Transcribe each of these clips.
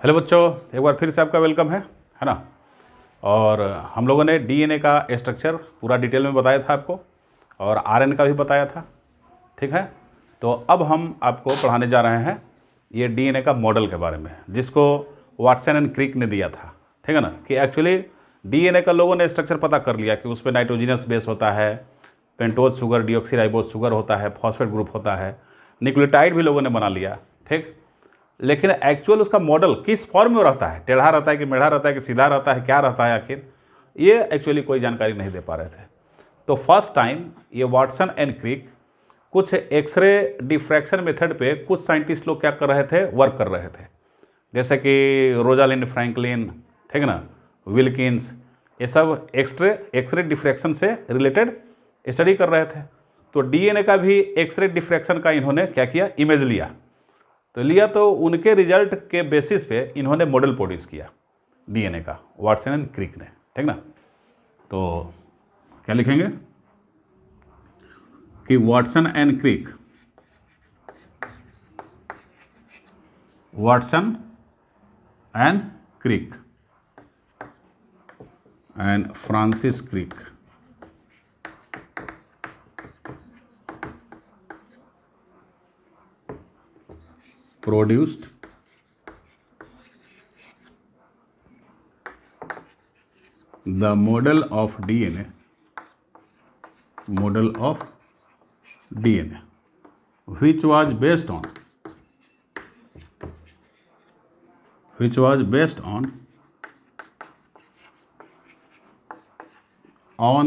Hello बच्चों, एक बार फिर से आपका वेलकम है ना। और हम लोगों ने डीएनए का स्ट्रक्चर पूरा डिटेल में बताया था आपको, और आरएनए का भी बताया था, ठीक है। तो अब हम आपको पढ़ाने जा रहे हैं ये डीएनए का मॉडल के बारे में, जिसको वाटसन एंड क्रिक ने दिया था, ठीक है ना। कि एक्चुअली डीएनए का लोगों ने स्ट्रक्चर पता कर लिया कि उस पर नाइट्रोजिनस बेस होता है, पेंटोज शुगर, डीऑक्सीराइबोज शुगर होता है, फॉस्फेट ग्रुप होता है, न्यूक्लियोटाइड भी लोगों ने बना लिया, ठीक। लेकिन एक्चुअल उसका मॉडल किस फॉर्म में रहता है, टेढ़ा रहता है कि मेढ़ा रहता है कि सीधा रहता है, क्या रहता है आखिर, ये एक्चुअली कोई जानकारी नहीं दे पा रहे थे। तो फर्स्ट टाइम ये वाटसन एंड क्रिक कुछ एक्सरे डिफ्रैक्शन मेथड पे कुछ साइंटिस्ट लोग क्या कर रहे थे, वर्क कर रहे थे। जैसे कि रोजालिंड फ्रैंकलिन, ठीक है ना, विल्किंस, ये सब एक्सरे डिफ्रैक्शन से रिलेटेड स्टडी कर रहे थे। तो डीएनए का भी एक्सरे डिफ्रैक्शन का इन्होंने क्या किया, इमेज लिया। तो उनके रिजल्ट के बेसिस पे इन्होंने मॉडल प्रोड्यूस किया डीएनए का, वाटसन एंड क्रिक ने, ठीक ना। तो क्या लिखेंगे कि Watson and Crick, Watson and Crick and Francis Crick produced the model of DNA, which was based on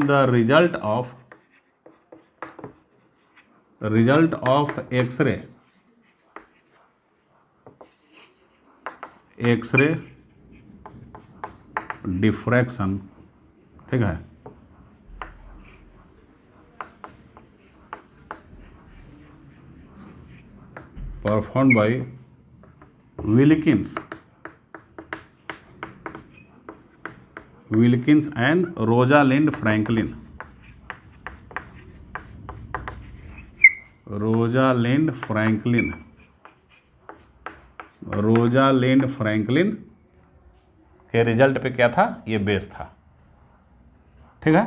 the result of X-ray diffraction, ठीक है, perform by Wilkins and Rosalind Franklin. Rosalind Franklin के result पे क्या था, ये base था, ठीक है।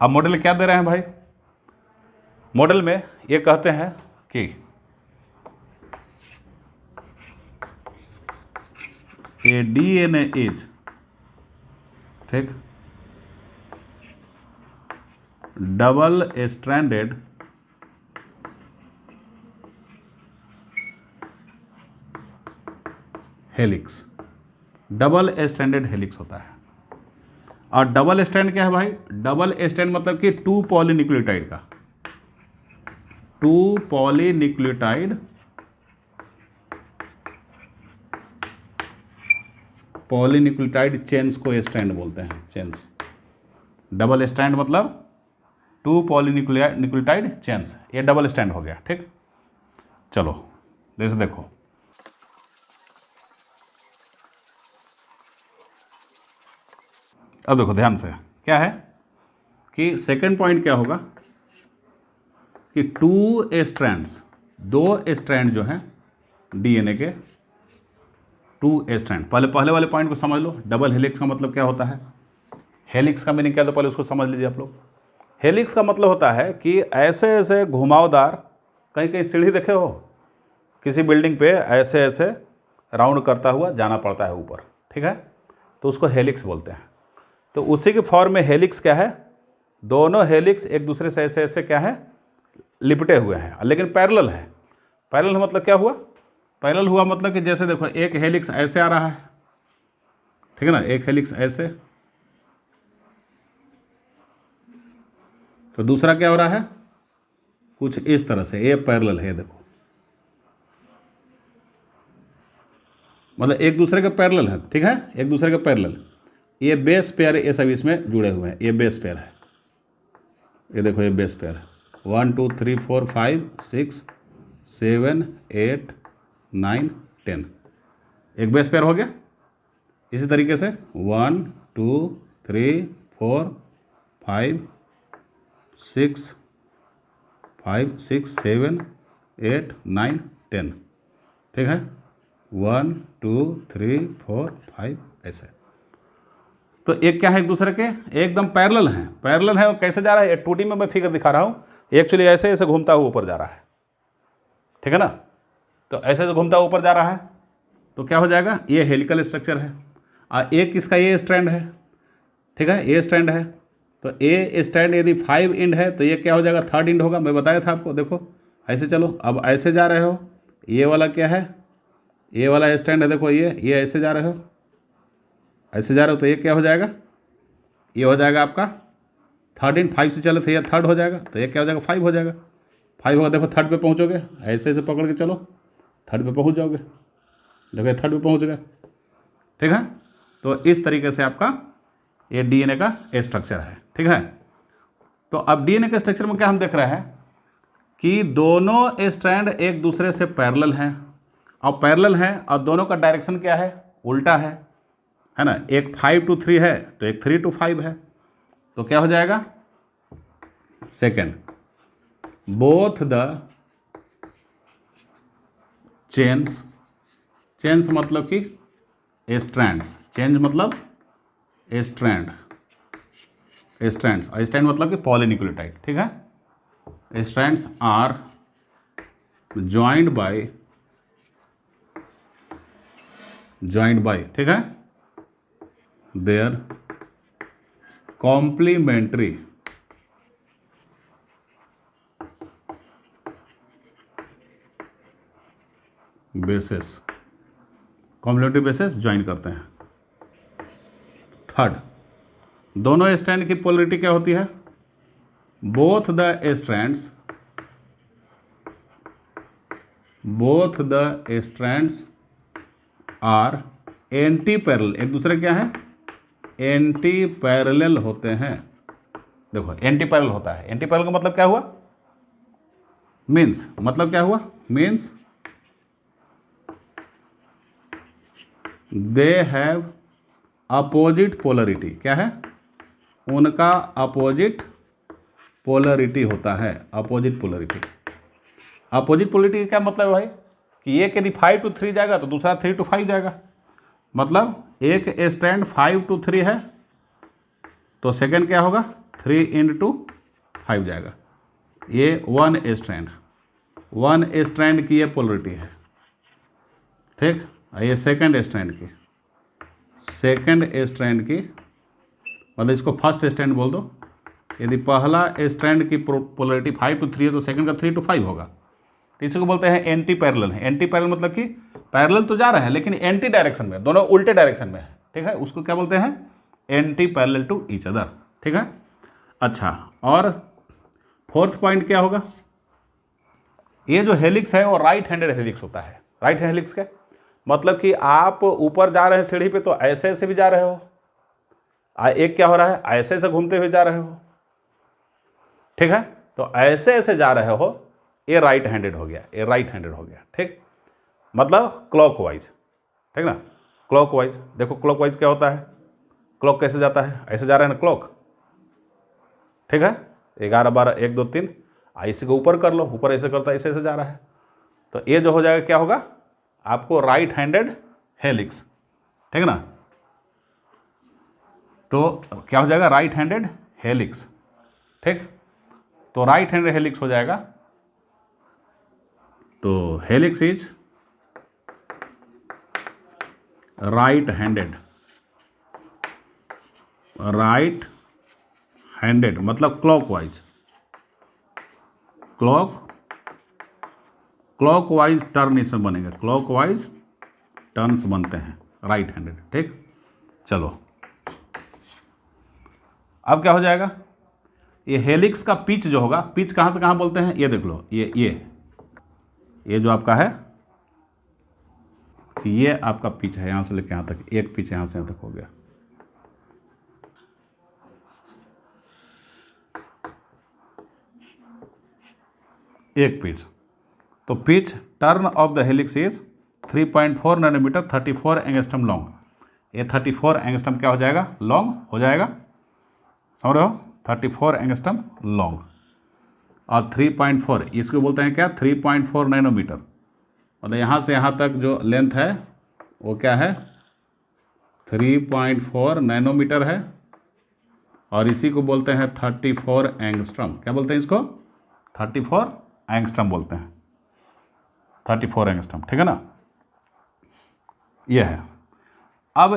अब मॉडल क्या दे रहे हैं भाई, मॉडल में ये कहते हैं कि ए डीएनए इज, ठीक, double stranded helix. Double stranded helix होता है। और डबल स्ट्रैंड क्या है भाई, डबल स्ट्रैंड मतलब कि टू पॉलीन्यूक्लियोटाइड का, टू पॉलीन्यूक्लियोटाइड चेन्स को स्ट्रैंड बोलते हैं, चेन्स। डबल स्ट्रैंड मतलब टू पॉलीन्यूक्लियोटाइड चेन्स, ये डबल स्ट्रैंड हो गया, ठीक। चलो जैसे देखो, अब देखो ध्यान से, क्या है कि सेकंड पॉइंट क्या होगा कि टू स्ट्रैंड्स, दो स्ट्रैंड जो हैं डीएनए के, टू स्ट्रैंड। पहले वाले पॉइंट को समझ लो। डबल हेलिक्स का मतलब क्या होता है, हेलिक्स का मीनिंग क्या था, पहले उसको समझ लीजिए आप लोग। हेलिक्स का मतलब होता है कि ऐसे ऐसे घुमावदार, कहीं कहीं सीढ़ी देखे हो, किसी बिल्डिंग पे ऐसे ऐसे राउंड करता हुआ जाना पड़ता है ऊपर, ठीक है, तो उसको हेलिक्स बोलते हैं। तो उसी के फॉर्म में हेलिक्स क्या है, दोनों हेलिक्स एक दूसरे से ऐसे ऐसे क्या है, लिपटे हुए हैं, लेकिन पैरेलल है। पैरेलल मतलब क्या हुआ, पैरेलल हुआ मतलब कि जैसे देखो एक हेलिक्स ऐसे आ रहा है, ठीक है ना, एक हेलिक्स ऐसे, तो दूसरा क्या हो रहा है, कुछ इस तरह से, ये पैरेलल है, देखो, मतलब एक दूसरे के पैरेलल है, ठीक है, एक दूसरे के पैरेलल। ये बेस पेयर, ये सब इसमें जुड़े हुए हैं, ये बेस पेयर है, ये देखो, ये बेस पेयर है। 1 2 3 4 5 6 7 8 9 10, एक बेस पेयर हो गया। इसी तरीके से 1 2 3 4 5 6 7 8 9 10, ठीक है। 1 2 3 4 5 ऐसे। तो एक क्या है, एक दूसरे के एकदम पैरेलल हैं, पैरेलल है। और कैसे जा रहा है, 2D में मैं फिगर दिखा रहा हूँ। एक्चुअली ऐसे ऐसे घूमता हुआ ऊपर जा रहा है, ठीक है ना। तो ऐसे ऐसे घूमता हुआ ऊपर जा रहा है, तो क्या हो जाएगा, ये हेलिकल स्ट्रक्चर है। एक इसका ये स्ट्रैंड है, ठीक है, ये स्ट्रैंड है। तो ए स्ट्रैंड यदि 5 एंड है तो ये क्या हो जाएगा, 3rd एंड होगा। मैं बताया था आपको, देखो ऐसे चलो। अब ऐसे जा रहे हो, ये वाला क्या है, ये वाला स्टैंड है, देखो ये ऐसे जा रहे हो, ऐसे जा रहे हो, तो ये क्या हो जाएगा, ये हो जाएगा आपका 3rd एंड। 5 से चले तो ये 3rd हो जाएगा, तो ये क्या हो जाएगा, 5 हो जाएगा। 5 होगा, देखो 3rd पे पहुँचोगे, ऐसे ऐसे पकड़ के चलो, 3rd पे पहुँच जाओगे, देखो 3rd पे पहुँच गए, ठीक है। तो इस तरीके से आपका ये डीएनए का स्ट्रक्चर है, ठीक है। तो अब डीएनए के स्ट्रक्चर में क्या हम देख रहे हैं कि दोनों स्ट्रैंड एक दूसरे से पैरेलल हैं, और पैरेलल हैं और दोनों का डायरेक्शन क्या है, उल्टा है ना। एक 5 to 3 है तो एक 3 to 5 है। तो क्या हो जाएगा, सेकेंड, बोथ द चेन्स मतलब कि स्ट्रैंड्स, चेंज मतलब स्ट्रैंड, स्ट्रैंड्स, और स्ट्रैंड मतलब कि पॉलीन्यूक्लियोटाइड, ठीक है। स्ट्रैंड्स आर ज्वाइंड बाय, ठीक है, their complementary bases, complementary bases join करते हैं। थर्ड, दोनों स्ट्रैंड की पोलरिटी क्या होती है, both the strands are anti parallel, एक दूसरे क्या है, एंटी पैरेलल होते हैं। देखो एंटी पैरेलल होता है, एंटी पैरेलल का मतलब क्या हुआ, मीन्स, मतलब क्या हुआ, means they have opposite polarity, क्या है, उनका अपोजिट पोलरिटी होता है, अपोजिट पोलरिटी। अपोजिट पोलरिटी क्या मतलब है भाई, कि एक यदि 5 to 3 जाएगा तो दूसरा 3 to 5 जाएगा। मतलब एक स्ट्रैंड 5 to 3 है तो सेकंड क्या होगा, 3 into 5 जाएगा। ये वन स्ट्रैंड की ये पोलरिटी है, ठीक। ये सेकंड स्ट्रैंड की मतलब इसको फर्स्ट स्ट्रैंड बोल दो। यदि पहला स्ट्रैंड की पोलरिटी 5 to 3 है तो सेकंड का 3 to 5 होगा। तो इसी को बोलते हैं एंटी पैरेलल। एंटी पैरेलल मतलब कि पैरेलल तो जा रहा है लेकिन एंटी डायरेक्शन में, दोनों उल्टे डायरेक्शन में है, ठीक है। उसको क्या बोलते हैं, anti parallel to each other, ठीक है। अच्छा, और फोर्थ पॉइंट क्या होगा, ये जो हेलिक्स है वो राइट हैंडेड हेलिक्स होता है। राइट हैंड हेलिक्स का मतलब कि आप ऊपर जा रहे हैं सीढ़ी पे तो ऐसे ऐसे भी जा रहे हो, एक क्या हो रहा है, ऐसे ऐसे घूमते हुए जा रहे हो, ठीक है। तो ऐसे ऐसे जा रहे हो, ये राइट हैंडेड हो गया, ये राइट हैंडेड हो गया, ठीक। मतलब क्लॉकवाइज, ठीक ना, क्लॉकवाइज। देखो क्लॉकवाइज क्या होता है, क्लॉक कैसे जाता है, ऐसे जा रहे हैं ना क्लॉक, ठीक है। 11 12 1 2 3, इसी को ऊपर कर लो, ऊपर ऐसे करता है, ऐसे ऐसे जा रहा है। तो ये जो हो जाएगा क्या होगा आपको, राइट हैंडेड हेलिक्स, ठीक ना। तो क्या हो जाएगा, राइट हैंडेड हेलिक्स, ठीक। तो राइट हैंडेड हेलिक्स हो जाएगा। तो हेलिक्स इज राइट हैंडेड मतलब क्लॉकवाइज, क्लॉकवाइज टर्न इसमें बनेंगे, क्लॉकवाइज टर्न्स बनते हैं राइट हैंडेड, ठीक। चलो अब क्या हो जाएगा, ये हेलिक्स का पिच जो होगा, पिच कहाँ से कहाँ बोलते हैं, ये देख लो, ये जो आपका है, ये आपका पिच है, यहाँ से लेके यहाँ तक, एक पिच यहाँ से यहाँ तक हो गया। एक पिच, तो pitch turn of the helix is 3.4 nanometre 34 angstrom long. ये 34 एंगस्ट्रम क्या हो जाएगा, लॉन्ग हो जाएगा, समझ रहे हो, 34 एंगस्ट्रम लॉन्ग। और 3.4 इसको बोलते हैं क्या, 3.4 नैनोमीटर, मतलब यहाँ से यहाँ तक जो लेंथ है वो क्या है 3.4 नैनोमीटर है, और इसी को बोलते हैं 34 एंगस्ट्रम। क्या बोलते हैं इसको? 34 एंगस्ट्रम बोलते हैं, 34 एंगस्ट्रम, ठीक है ना। ये है। अब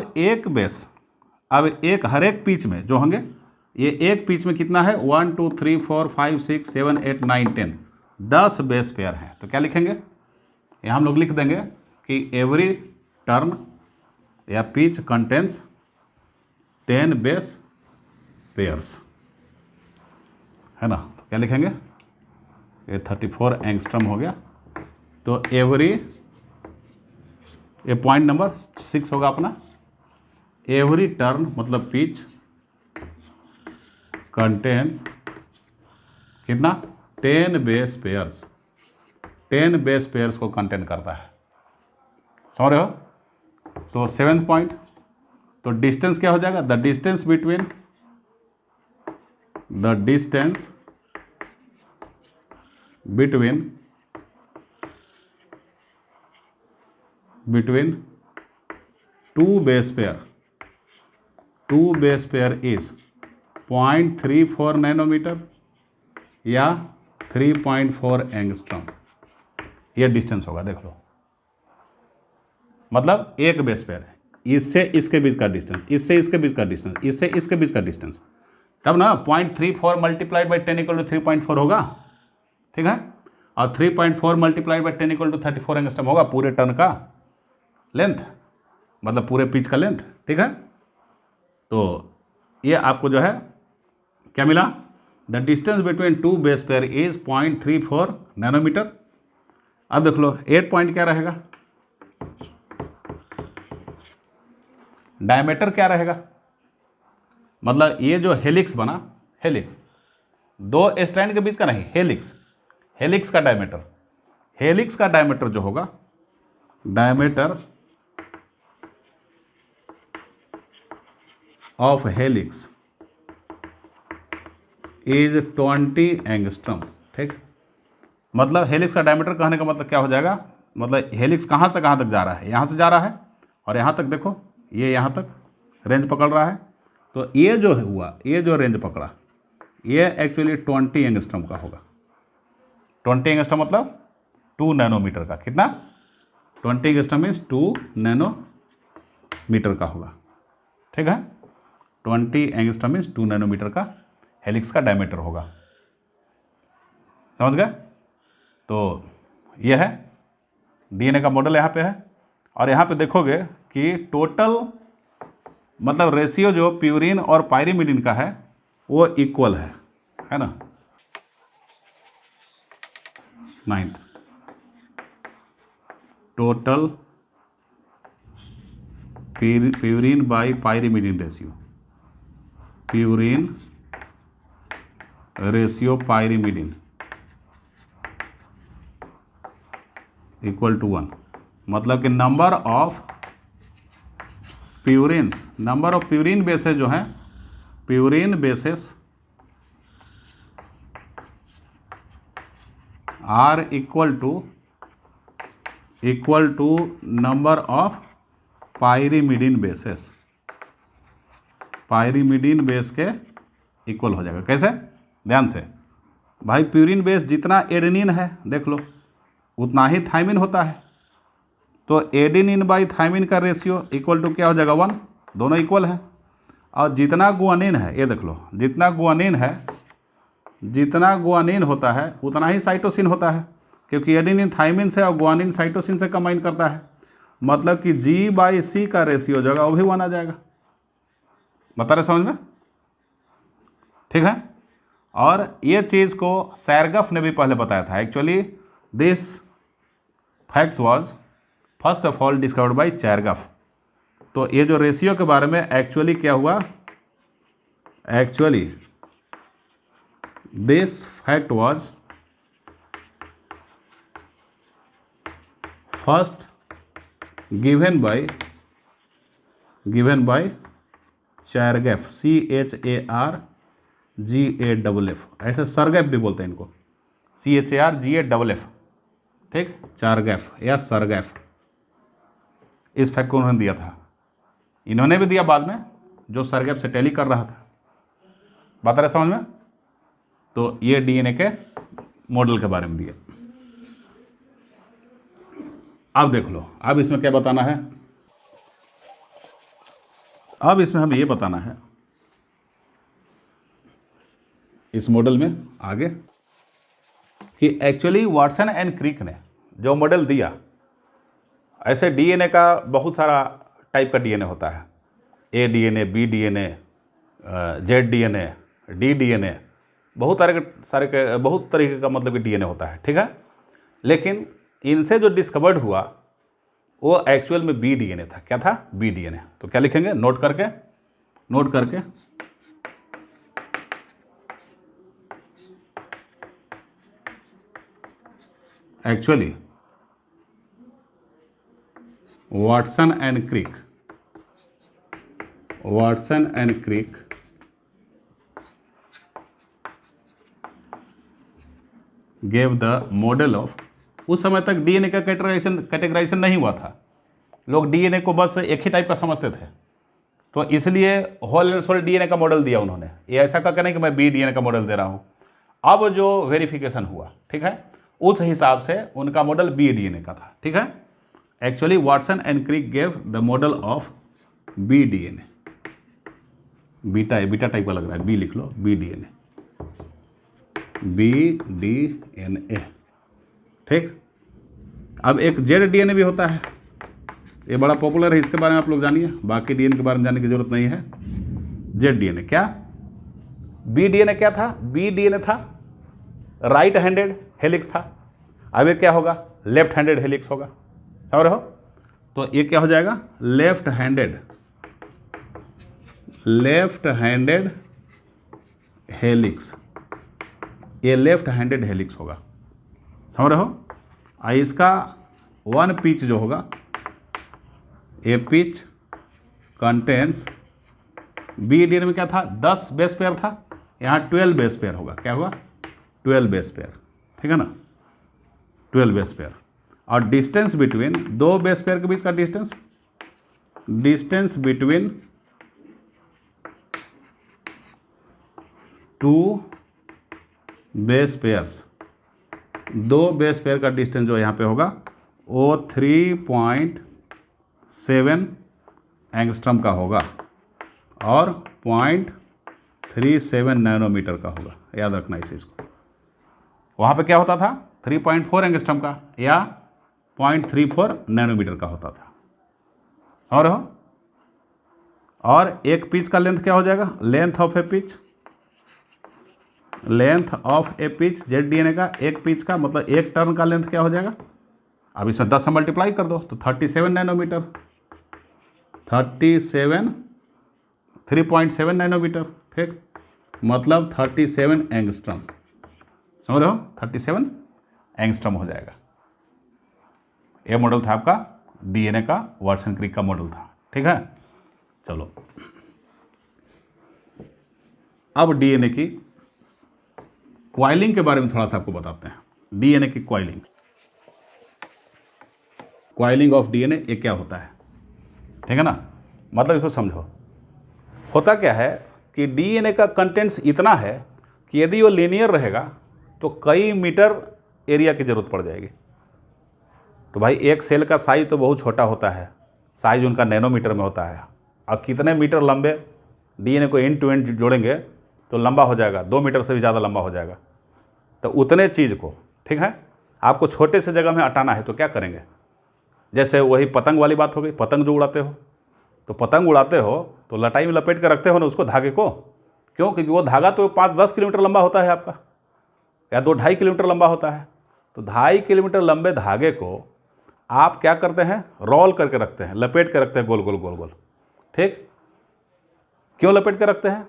हर एक पिच में जो होंगे, ये एक पिच में कितना है 1 2 3 4 5 6 7 8 9 10, 10 बेस पेयर हैं। तो क्या लिखेंगे? यहाँ हम लोग लिख देंगे कि एवरी टर्न या पिच कंटेन्स 10 बेस पेयर्स, है ना। तो क्या लिखेंगे? ये 34 एंगस्ट्रम हो गया। तो ये पॉइंट नंबर 6 होगा अपना। एवरी टर्न मतलब पिच कंटेन्स कितना? 10 बेस पेयर्स, 10 बेस पेयर्स को कंटेन करता है। समझ रहे हो? तो 7th पॉइंट, तो डिस्टेंस क्या हो जाएगा? The distance between two base pair is 0.34 nanometre या 3.4 एंगस्ट्रम। ये डिस्टेंस होगा, देख लो। मतलब एक बेस पेयर है, इससे इसके बीच का डिस्टेंस, इससे इसके बीच का डिस्टेंस, इससे इसके बीच का डिस्टेंस, तब ना 0.34 मल्टीप्लाइड बाई 10 इक्वल टू 3.4 होगा, ठीक है। और 3.4 multiplied by 10 equal to 34 angstrom होगा पूरे टर्न का लेंथ, मतलब पूरे पिच का लेंथ, ठीक है। तो ये आपको जो है क्या मिला? The distance between two base pair is 0.34 nanometre. अब देख लो 8 पॉइंट क्या रहेगा? डायमीटर क्या रहेगा? मतलब ये जो हेलिक्स बना, हेलिक्स दो स्ट्रैंड के बीच का नहीं, हेलिक्स का डायमीटर जो होगा, diameter of helix is 20 angstrom, ठीक। मतलब हेलिक्स का डायमीटर कहने का मतलब क्या हो जाएगा? मतलब हेलिक्स कहाँ से कहाँ तक जा रहा है? यहाँ से जा रहा है और यहाँ तक, देखो ये यहाँ तक रेंज पकड़ रहा है। तो ये जो हुआ, ये जो रेंज पकड़ा, ये एक्चुअली 20 एंगस्ट्रम का होगा। 20 एंगस्ट्रम मतलब 2 नैनोमीटर का। कितना? 20 एंगस्ट्रम मीन्स 2 नैनोमीटर का होगा, ठीक है। 20 एंगस्ट्रम मीन्स 2 नैनोमीटर का हेलिक्स का डायमीटर होगा। समझ गए? तो यह है डीएनए का मॉडल, यहाँ पे है। और यहाँ पे देखोगे कि टोटल मतलब रेशियो जो प्यूरिन और पायरिमिडिन का है वो इक्वल है ना। 9th, total purine by pyrimidine ratio, purine ratio pyrimidine equal to 1। मतलब कि नंबर ऑफ प्यूरिन बेसेस जो हैं, purine bases are equal to number of pyrimidine bases, pyrimidine base के इक्वल हो जाएगा। कैसे? ध्यान से भाई, प्यूरिन बेस जितना एडेनिन है देख लो उतना ही थाइमिन होता है। तो एडेनिन बाई थाइमिन का रेशियो इक्वल टू क्या हो जाएगा? 1। दोनों इक्वल है। और जितना गुआनिन है, ये देख लो, जितना गुआनिन होता है उतना ही साइटोसिन होता है, क्योंकि एडेनिन थाइमिन से और गुआनिन साइटोसिन से कंबाइन करता है। मतलब कि G/C का रेशियो जो है वो भी 1 आ जाएगा। बता रहे समझ में? ठीक है। और ये चीज़ को सैरगफ ने भी पहले बताया था। Actually this facts was first of all discovered by Chargaff. तो ये जो रेशियो के बारे में एक्चुअली क्या हुआ, actually this fact was first given by Chargaff, CHARGAFF, ऐसे सरगैफ भी बोलते हैं इनको, CHARGAFF, ठीक, चारगैफ या सरगैफ। इस फैक्ट को उन्होंने दिया था, इन्होंने भी दिया बाद में, जो सरगेप से टैली कर रहा था। बात आ रहा है समझ में? तो ये डीएनए के मॉडल के बारे में दिया। अब देख लो, अब इसमें क्या बताना है, अब इसमें हमें ये बताना है इस मॉडल में आगे कि एक्चुअली वाटसन एंड क्रिक ने जो मॉडल दिया, ऐसे डीएनए का बहुत सारा टाइप का डीएनए होता है, A DNA, B DNA, Z DNA, D DNA, बहुत तरीके का मतलब कि डीएनए होता है, ठीक है। लेकिन इनसे जो डिस्कवर्ड हुआ वो एक्चुअल में बी डीएनए था। क्या था? B DNA. तो क्या लिखेंगे? नोट करके actually Watson and Crick gave the model of, उस समय तक डीएनए का कैटेगराइजेशन नहीं हुआ था, लोग डीएनए को बस एक ही टाइप का समझते थे, तो इसलिए होल एंड सोल डीएनए का मॉडल दिया उन्होंने। ये ऐसा का नहीं कि मैं बी डीएनए का मॉडल दे रहा हूँ। अब जो वेरिफिकेशन हुआ, ठीक है, उस हिसाब से उनका मॉडल बी डीएनए का था, ठीक है। Actually Watson and Crick gave the model of B DNA, beta type का लग रहा है, बी लिख लो, बी डीएनए, ठीक। अब एक जेड डीएनए भी होता है, ये बड़ा पॉपुलर है, इसके बारे में आप लोग जानिए, बाकी डीएनए के बारे में जानने की जरूरत नहीं है। जेड डीएनए क्या, बी डीएनए क्या था? बी डीएनए था राइट हैंडेड हेलिक्स था, अब ये क्या होगा? लेफ्ट हैंडेड हेलिक्स होगा, समझ रहे हो? तो ये क्या हो जाएगा? लेफ्ट हैंडेड हेलिक्स, ये लेफ्ट हैंडेड हेलिक्स होगा, समझ रहे हो? इसका वन पिच जो होगा, ए पिच कंटेंस, बी डीएनए में क्या था? 10 बेस पेयर था, यहाँ 12 बेस पेयर होगा। क्या होगा? 12 बेस पेयर, ठीक है ना, 12 बेस पेयर। और डिस्टेंस बिटवीन दो बेस पेयर के बीच का distance between two base pairs, दो बेस पेयर का डिस्टेंस जो यहाँ पे होगा वो 3.7 एंगस्ट्रम का होगा और 0.37 नैनोमीटर का होगा, याद रखना इस चीज़ को। वहाँ पे क्या होता था? 3.4 एंगस्ट्रम का या 0.34 नैनोमीटर का होता था, समझ रहे हो? और एक पिच का लेंथ क्या हो जाएगा? Length of A pitch Z DNA का, एक पिच का मतलब एक टर्न का लेंथ क्या हो जाएगा? अब इसमें 10 से मल्टीप्लाई कर दो तो 37 नैनोमीटर, 3.7 नैनोमीटर, ठीक, मतलब 37 एंगस्ट्रम, समझ रहे हो? 37 एंगस्ट्रम हो जाएगा। ये मॉडल था आपका डीएनए का, वाटसन क्रिक का मॉडल था, ठीक है। चलो अब डीएनए की क्वाइलिंग के बारे में थोड़ा सा आपको बताते हैं। डीएनए की क्वाइलिंग ऑफ डीएनए ये क्या होता है, ठीक है ना, मतलब इसको समझो। होता क्या है कि डीएनए का कंटेंट्स इतना है कि यदि वो लीनियर रहेगा तो कई मीटर एरिया की ज़रूरत पड़ जाएगी। तो भाई एक सेल का साइज तो बहुत छोटा होता है, साइज उनका नैनोमीटर में होता है, और कितने मीटर लंबे डीएनए को एंड टू एंड जोड़ेंगे तो लंबा हो जाएगा, 2 मीटर से भी ज़्यादा लंबा हो जाएगा। तो उतने चीज़ को, ठीक है, आपको छोटे से जगह में हटाना है तो क्या करेंगे? जैसे वही पतंग वाली बात हो गई, पतंग जो उड़ाते हो, तो पतंग उड़ाते हो तो लटाई में लपेट कर रखते हो ना उसको, धागे को। क्यों? क्योंकि वो धागा तो 5-10 किलोमीटर लंबा होता है आपका, या 2-2.5 किलोमीटर लंबा होता है। तो 2.5 किलोमीटर लंबे धागे को आप क्या करते हैं? रोल करके रखते हैं, लपेट के रखते हैं गोल गोल गोल गोल, ठीक। क्यों लपेट के रखते हैं?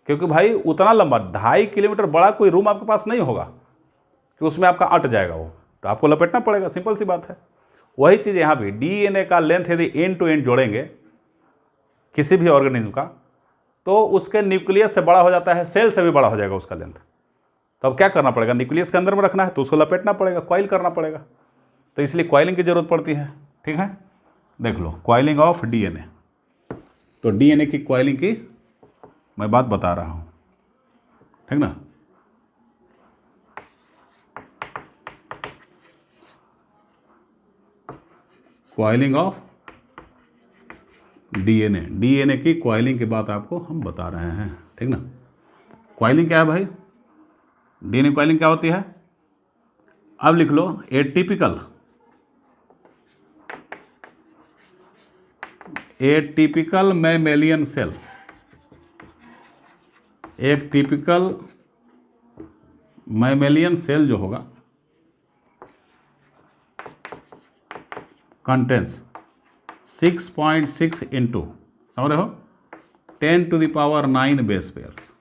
क्योंकि भाई उतना लंबा 2.5 किलोमीटर बड़ा कोई रूम आपके पास नहीं होगा कि उसमें आपका अट जाएगा वो, तो आपको लपेटना पड़ेगा, सिंपल सी बात है। वही चीज़ यहाँ भी, डीएनए का लेंथ यदि एंड टू एंड जोड़ेंगे किसी भी ऑर्गेनिज्म का, तो उसके न्यूक्लियस से बड़ा हो जाता है, सेल से भी बड़ा हो जाएगा उसका लेंथ। तो अब क्या करना पड़ेगा? न्यूक्लियस के अंदर में रखना है तो उसको लपेटना पड़ेगा, कॉइल करना पड़ेगा। तो इसलिए कॉइलिंग की ज़रूरत पड़ती है, ठीक है। देख लो, कॉइलिंग ऑफ डीएनए। तो डीएनए की कॉइलिंग की मैं बात बता रहा हूँ, ठीक ना। कॉइलिंग ऑफ डीएनए, डीएनए की कॉइलिंग की बात आपको हम बता रहे हैं, ठीक ना। कॉइलिंग क्या है भाई? डीएनए कॉइलिंग क्या होती है? अब लिख लो, ए टिपिकल मैमेलियन सेल, एक टिपिकल मैमेलियन सेल जो होगा कंटेंस 6.6 इंटू, समझ रहे हो, 10⁻⁹ बेस पेयर्स,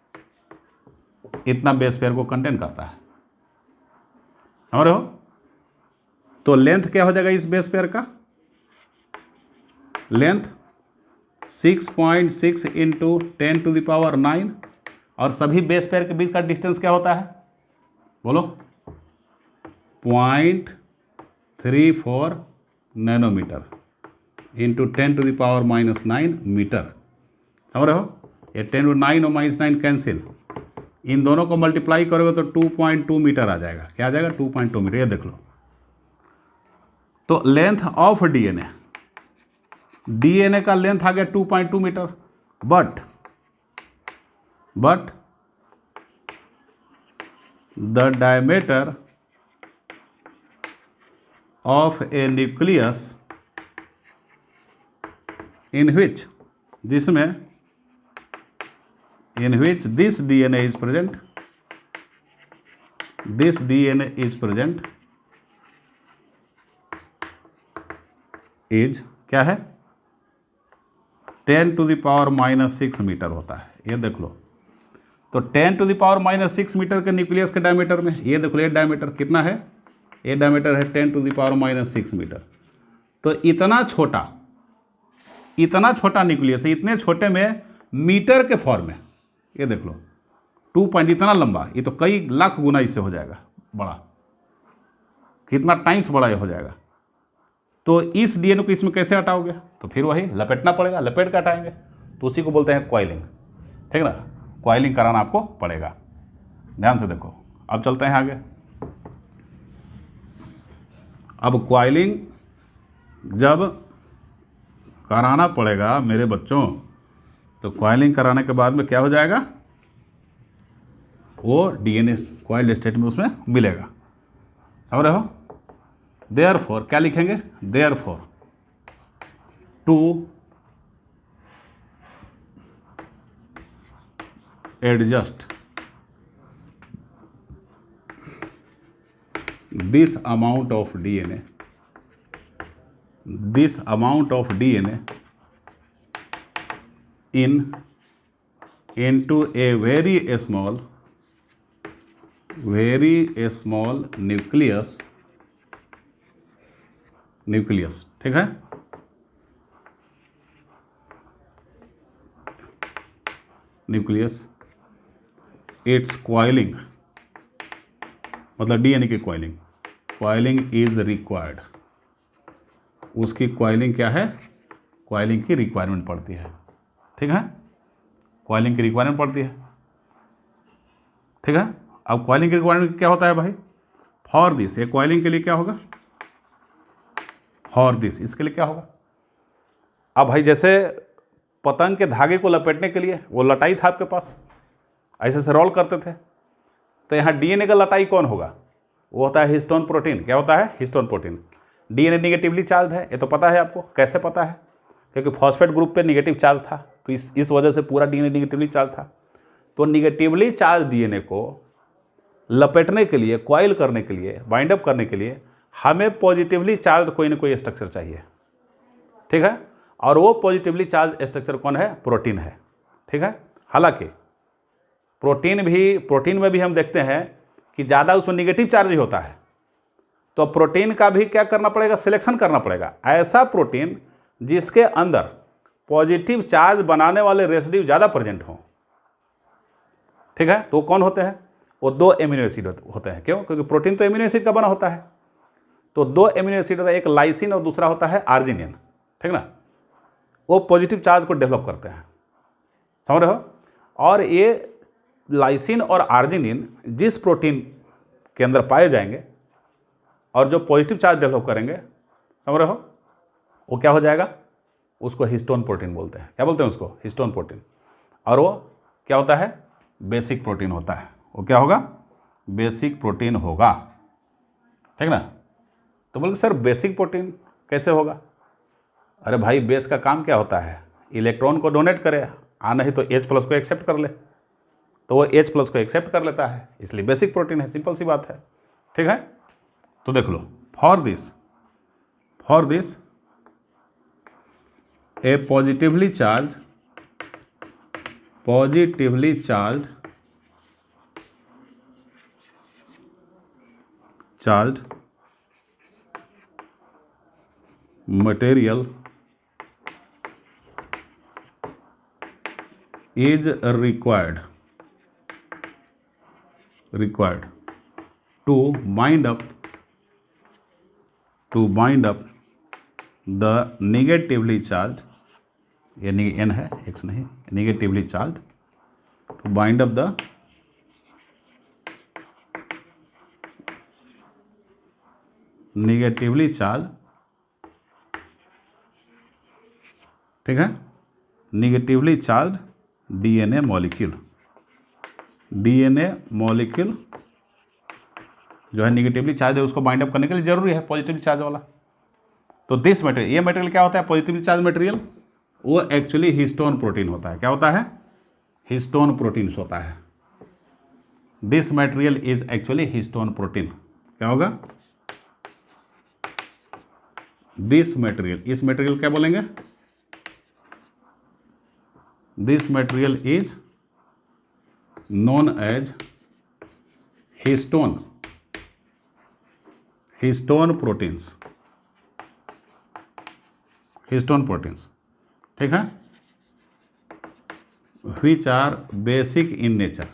इतना बेस पेयर को कंटेन करता है, समझ रहे हो। तो लेंथ क्या हो जाएगा इस बेस पेयर का? लेंथ 6.6 इंटू 10⁹, और सभी बेस पेयर के बीच का डिस्टेंस क्या होता है बोलो? 0.34 नैनोमीटर इंटू 10⁻⁹ मीटर, समझ रहे हो। ये 10⁹ और -9 कैंसिल, इन दोनों को मल्टीप्लाई करोगे तो 2.2 मीटर आ जाएगा। क्या आ जाएगा? 2.2 मीटर। ये देख लो, तो लेंथ ऑफ डीएनए, डीएनए का लेंथ आ गया 2.2 metre, but the diameter of a nucleus in which this DNA is present, is क्या है? 10⁻⁻6 मीटर होता है। ये देख लो, तो 10⁻⁻6 मीटर के न्यूक्लियस के डायमीटर में, ये देख लो, ये डायमीटर कितना है? ये डायमीटर है 10⁻⁻6 मीटर। तो इतना छोटा न्यूक्लियस है, इतने छोटे में मीटर के फॉर्म में, ये देख लो 2 पॉइंट, इतना लंबा, ये तो कई लाख गुना इससे हो जाएगा बड़ा, कितना टाइम्स बड़ा ये हो जाएगा। तो इस डीएनए को इसमें कैसे हटाओगे? तो फिर वही लपेटना पड़ेगा, लपेट के हटाएंगे, तो उसी को बोलते हैं कॉइलिंग, ठीक ना। कॉइलिंग कराना आपको पड़ेगा, ध्यान से देखो। अब चलते हैं आगे। अब कॉइलिंग जब कराना पड़ेगा मेरे बच्चों, तो कॉइलिंग कराने के बाद में क्या हो जाएगा? वो डीएनए कॉइल्ड स्टेट में उसमें मिलेगा, समझ रहे हो। देयरफॉर क्या लिखेंगे? Therefore to adjust this amount of DNA into a very small nucleus, ठीक है। न्यूक्लियस, इट्स कॉइलिंग, मतलब डीएनए की कॉइलिंग इज रिक्वायर्ड, उसकी कॉइलिंग क्या है? कॉइलिंग की रिक्वायरमेंट पड़ती है, ठीक है। कॉइलिंग की रिक्वायरमेंट पड़ती है, ठीक है। अब कॉइलिंग की रिक्वायरमेंट क्या होता है भाई? फॉर दिस, ये कॉइलिंग के लिए क्या होगा? फॉर दिस, इसके लिए क्या होगा? अब भाई जैसे पतंग के धागे को लपेटने के लिए वो लटाई था आपके पास, ऐसे से रोल करते थे, तो यहाँ डीएनए का लटाई कौन होगा? वो होता है हिस्टोन प्रोटीन। क्या होता है? Histone protein. DNA negatively charge है, ये तो पता है आपको। कैसे पता है? क्योंकि फॉस्फेट ग्रुप पे निगेटिव चार्ज था, तो इस वजह से पूरा डीएनए निगेटिवली चार्ज था। तो निगेटिवली चार्ज डीएनए को लपेटने के लिए, कॉइल करने के लिए, बाइंड अप करने के लिए हमें पॉजिटिवली चार्ज कोई ना कोई स्ट्रक्चर चाहिए, ठीक है। और वो पॉजिटिवली चार्ज स्ट्रक्चर कौन है? प्रोटीन है, ठीक है। हालांकि प्रोटीन में भी हम देखते हैं कि ज़्यादा उसमें निगेटिव चार्ज ही होता है, तो प्रोटीन का भी क्या करना पड़ेगा? सिलेक्शन करना पड़ेगा। ऐसा प्रोटीन जिसके अंदर पॉजिटिव चार्ज बनाने वाले रेसिड्यू ज़्यादा प्रेजेंट हों, ठीक है। तो कौन होते हैं? वो 2 एमिनो एसिड होते हैं। क्यों? क्योंकि प्रोटीन तो एमिनो एसिड का बना होता है। तो 2 एमिनो एसिड होता है, एक लाइसिन और दूसरा होता है आर्जिनिन। ठीक ना, वो पॉजिटिव चार्ज को डेवलप करते हैं, समझ रहे हो। और ये लाइसिन और आर्जिनिन जिस प्रोटीन के अंदर पाए जाएंगे और जो पॉजिटिव चार्ज डेवलप करेंगे, समझ रहे हो, वो क्या हो जाएगा, उसको हिस्टोन प्रोटीन बोलते हैं। क्या बोलते हैं उसको, हिस्टोन प्रोटीन। और वो क्या होता है, बेसिक प्रोटीन होता है। वो क्या होगा, बेसिक प्रोटीन होगा, ठीक ना। तो बोले सर बेसिक प्रोटीन कैसे होगा। अरे भाई बेस का काम क्या होता है, इलेक्ट्रॉन को डोनेट करे, नहीं तो H+ को एक्सेप्ट कर ले, तो वो H+ को एक्सेप्ट कर लेता है, इसलिए बेसिक प्रोटीन है, सिंपल सी बात है, ठीक है। तो देख लो, for this a positively charge material is required to bind up the negatively charged, ये n है, x नहीं, negatively charged, to bind up the negatively charged, ठीक है, negatively charged DNA मॉलिक्यूल जो है निगेटिवली चार्ज है, उसको बाइंड अप करने के लिए जरूरी है पॉजिटिवली चार्ज वाला। तो दिस मटेरियल, ये मटेरियल क्या होता है, पॉजिटिवली चार्ज मटेरियल, वो एक्चुअली हिस्टोन प्रोटीन होता है। क्या होता है, हिस्टोन प्रोटीन्स होता है। This material is actually histone protein. क्या होगा, दिस मटेरियल, इस मटेरियल क्या बोलेंगे, this material is known as histone proteins, ठीक है, which are basic in nature,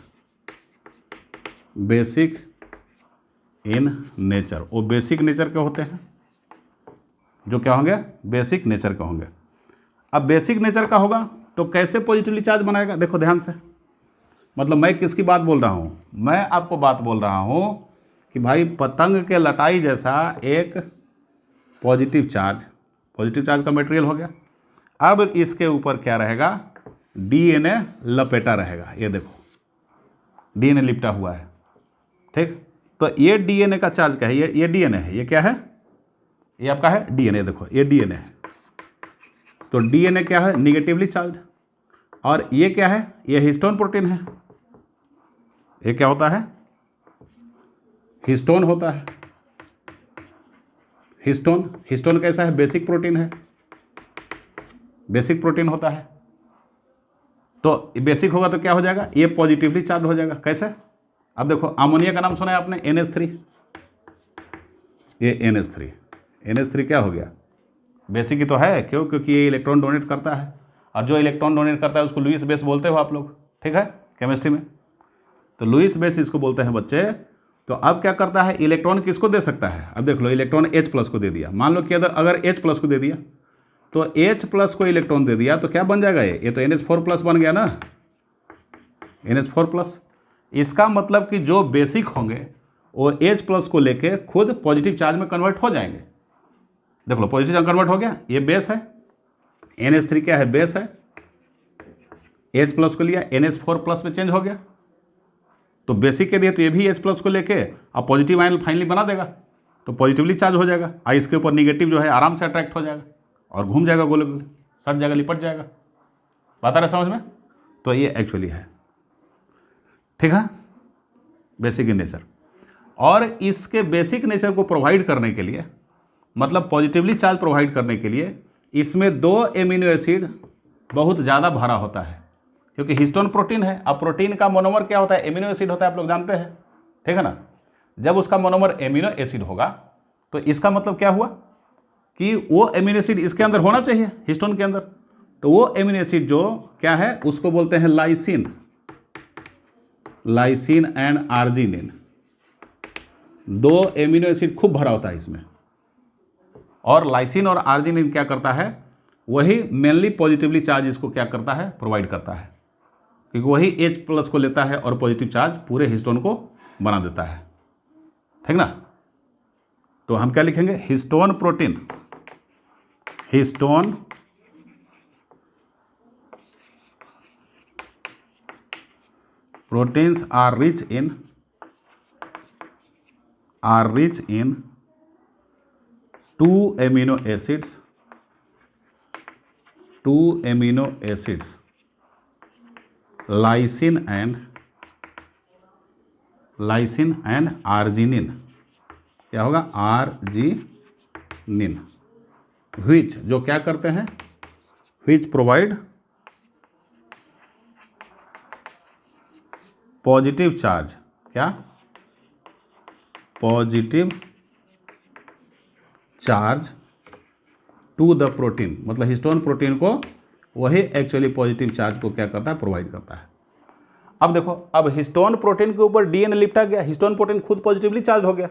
वो बेसिक नेचर के होते हैं, जो क्या होंगे, बेसिक नेचर के होंगे। अब बेसिक नेचर का होगा तो कैसे पॉजिटिवली चार्ज बनाएगा, देखो ध्यान से, मतलब मैं किसकी बात बोल रहा हूँ, मैं आपको बात बोल रहा हूँ कि भाई पतंग के लटाई जैसा एक पॉजिटिव चार्ज का मटेरियल हो गया। अब इसके ऊपर क्या रहेगा, DNA लपेटा रहेगा, ये देखो DNA लिपटा हुआ है, ठीक। तो ये DNA का चार्ज क्या है, ये DNA है, ये क्या है, ये आपका है DNA, देखो ये DNA है। तो DNA क्या है, निगेटिवली चार्ज, और ये क्या है, ये हिस्टोन प्रोटीन है। ये क्या होता है, हिस्टोन होता है। हिस्टोन कैसा है, बेसिक प्रोटीन है, बेसिक प्रोटीन होता है। तो बेसिक होगा तो क्या हो जाएगा, ये पॉजिटिवली चार्ज हो जाएगा। कैसे, अब देखो अमोनिया का नाम सुना है आपने, NH3, ये NH3 क्या हो गया, बेसिक ही तो है, क्यों, क्योंकि ये इलेक्ट्रॉन डोनेट करता है, और जो इलेक्ट्रॉन डोनेट करता है उसको लुईस बेस बोलते हो आप लोग, ठीक है, केमिस्ट्री में। तो लुईस बेस इसको बोलते हैं बच्चे। तो अब क्या करता है, इलेक्ट्रॉन किसको दे सकता है, अब देख लो, इलेक्ट्रॉन H+ को दे दिया, मान लो कि अगर H+ को दे दिया, तो H+ को इलेक्ट्रॉन दे दिया तो क्या बन जाएगा, ये तो NH4+ बन गया ना, NH4+। इसका मतलब कि जो बेसिक होंगे वो H+ को लेके खुद पॉजिटिव चार्ज में कन्वर्ट हो जाएंगे। देख लो पॉजिटिव चार्ज कन्वर्ट हो गया, ये बेस है, NH3 क्या है, बेस है, H+ को लिया, NH4+ में चेंज हो गया, तो बेसिक के दिए तो ये भी H+ को लेके अब पॉजिटिव आयन फाइनली बना देगा, तो पॉजिटिवली चार्ज हो जाएगा। इसके ऊपर निगेटिव जो है आराम से अट्रैक्ट हो जाएगा और घूम जाएगा, गोले गोले सट जाएगा, लिपट जाएगा। बात आ रहा है समझ में। तो ये एक्चुअली है, ठीक है, बेसिक इन नेचर। और इसके बेसिक नेचर को प्रोवाइड करने के लिए, मतलब पॉजिटिवली चार्ज प्रोवाइड करने के लिए, इसमें 2 एमिनो एसिड बहुत ज़्यादा भरा होता है, क्योंकि हिस्टोन प्रोटीन है। अब प्रोटीन का मोनोमर क्या होता है, एमिनो एसिड होता है, आप लोग जानते हैं, ठीक है ना। जब उसका मोनोमर एमिनो एसिड होगा तो इसका मतलब क्या हुआ कि वो एमिनो एसिड इसके अंदर होना चाहिए, हिस्टोन के अंदर। तो वो एमिनो एसिड जो क्या है उसको बोलते हैं lysine and arginine. 2 amino acid खूब भरा होता है इसमें। और लाइसिन और आर्जिनिन क्या करता है, वही मेनली पॉजिटिवली चार्ज इसको क्या करता है, प्रोवाइड करता है, क्योंकि वही H+ को लेता है और पॉजिटिव चार्ज पूरे हिस्टोन को बना देता है, ठीक ना। तो हम क्या लिखेंगे, histone protein, histone proteins are rich in 2 amino acids, lysine and arginine, क्या होगा, arginine, which जो क्या करते हैं, which provide पॉजिटिव चार्ज, क्या, positive charge to the protein, मतलब हिस्टोन प्रोटीन को वही एक्चुअली पॉजिटिव चार्ज को क्या करता है, प्रोवाइड करता है। अब देखो, अब हिस्टोन प्रोटीन के ऊपर डीएनए लिपटा गया, हिस्टोन प्रोटीन खुद पॉजिटिवली चार्ज हो गया,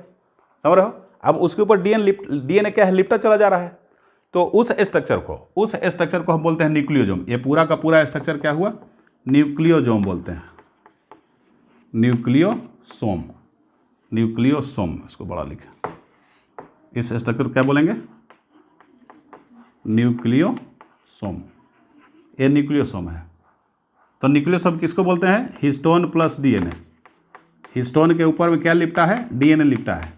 समझ रहे हो। अब उसके ऊपर डीएनए क्या है, लिपटा चला जा रहा है। तो उस स्ट्रक्चर को हम बोलते हैं न्यूक्लियोसोम। ये पूरा का पूरा स्ट्रक्चर क्या हुआ, न्यूक्लियोसोम बोलते हैं, न्यूक्लियोसोम, इसको बड़ा लिखे, इस स्ट्रक्चर क्या बोलेंगे, न्यूक्लियोसोम। ये न्यूक्लियोसोम है। तो न्यूक्लियोसोम किसको बोलते हैं, हिस्टोन प्लस डीएनए। हिस्टोन के ऊपर में क्या लिपटा है, डीएनए लिपटा है,